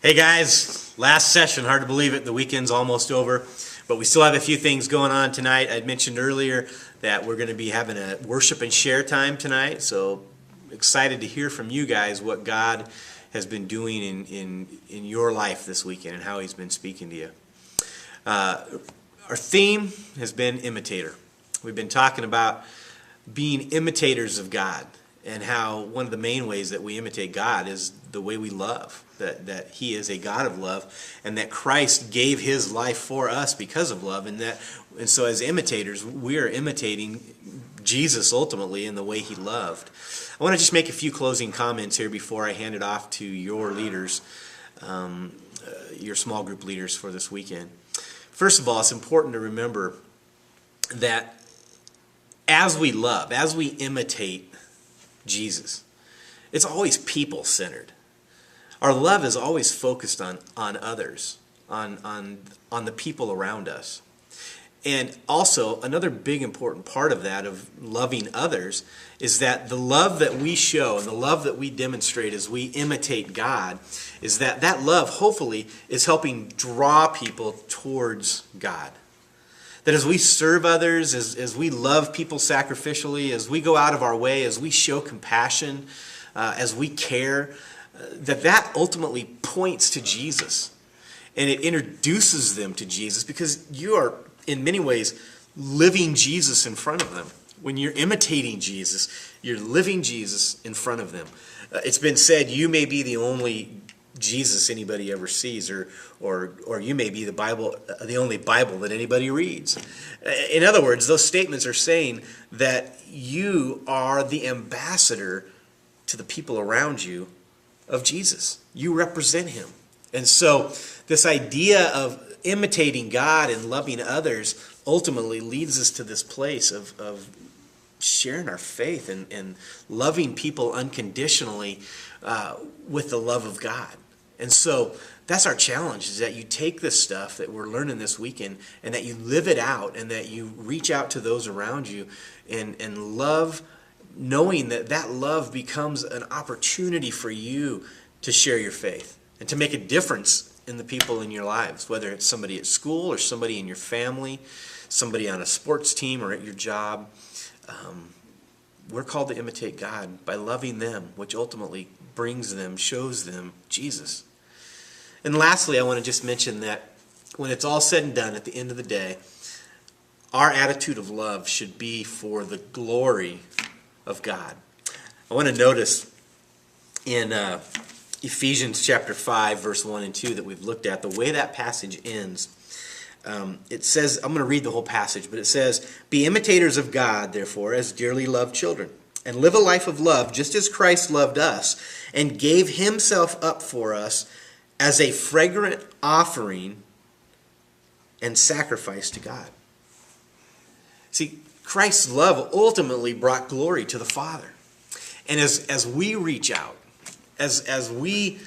Hey guys, last session, hard to believe it, the weekend's almost over, but we still have a few things going on tonight. I mentioned earlier that we're going to be having a worship and share time tonight, so excited to hear from you guys what God has been doing in your life this weekend and how He's been speaking to you. Our theme has been imitator. We've been talking about being imitators of God and how one of the main ways that we imitate God is the way we love. That He is a God of love, and that Christ gave His life for us because of love, and so as imitators, we are imitating Jesus ultimately in the way He loved. I want to just make a few closing comments here before I hand it off to your leaders, your small group leaders for this weekend. First of all, it's important to remember that as we love, as we imitate Jesus, it's always people-centered. Our love is always focused on others, on the people around us. And also, another big important part of that, of loving others, is that the love that we show and the love that we demonstrate as we imitate God, is that love, hopefully, is helping draw people towards God. That as we serve others, as we love people sacrificially, as we go out of our way, as we show compassion, as we care, that ultimately points to Jesus, and it introduces them to Jesus, because you are in many ways living Jesus in front of them. When you're imitating Jesus, you're living Jesus in front of them. It's been said, you may be the only Jesus anybody ever sees, or you may be the only Bible that anybody reads. In other words, those statements are saying that you are the ambassador to the people around you of Jesus. You represent Him. And so this idea of imitating God and loving others ultimately leads us to this place of sharing our faith and loving people unconditionally with the love of God. And so that's our challenge, is that you take this stuff that we're learning this weekend and that you live it out, and that you reach out to those around you and love, knowing that love becomes an opportunity for you to share your faith and to make a difference in the people in your lives, whether it's somebody at school or somebody in your family, somebody on a sports team or at your job. We're called to imitate God by loving them, which ultimately brings them, shows them Jesus. And lastly, I want to just mention that when it's all said and done, at the end of the day, our attitude of love should be for the glory of God. I want to notice in Ephesians chapter 5, verse 1 and 2 that we've looked at, the way that passage ends. It says, I'm going to read the whole passage, but it says, "Be imitators of God, therefore, as dearly loved children, and live a life of love, just as Christ loved us, and gave Himself up for us as a fragrant offering and sacrifice to God." See, Christ's love ultimately brought glory to the Father. And as we reach out, as we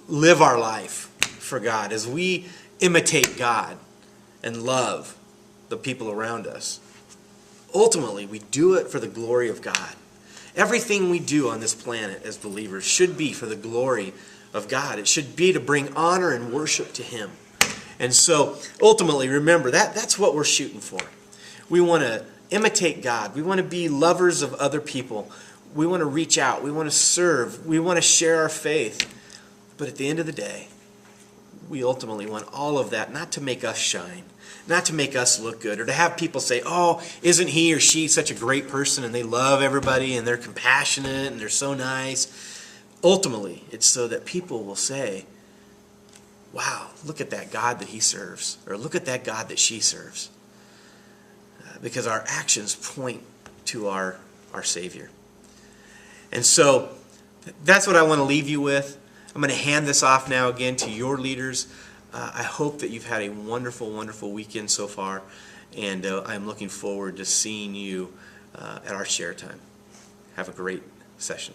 live our life for God, as we imitate God and love the people around us, ultimately we do it for the glory of God. Everything we do on this planet as believers should be for the glory of God. It should be to bring honor and worship to Him. And so ultimately, remember, that's what we're shooting for. We want to imitate God. We want to be lovers of other people. We want to reach out. We want to serve. We want to share our faith. But at the end of the day, we ultimately want all of that not to make us shine, not to make us look good, or to have people say, "Oh, isn't he or she such a great person, and they love everybody, and they're compassionate, and they're so nice." Ultimately, it's so that people will say, "Wow, look at that God that he serves," or "Look at that God that she serves." Because our actions point to our Savior. And so that's what I want to leave you with. I'm going to hand this off now again to your leaders. I hope that you've had a wonderful, wonderful weekend so far, and I'm looking forward to seeing you at our share time. Have a great session.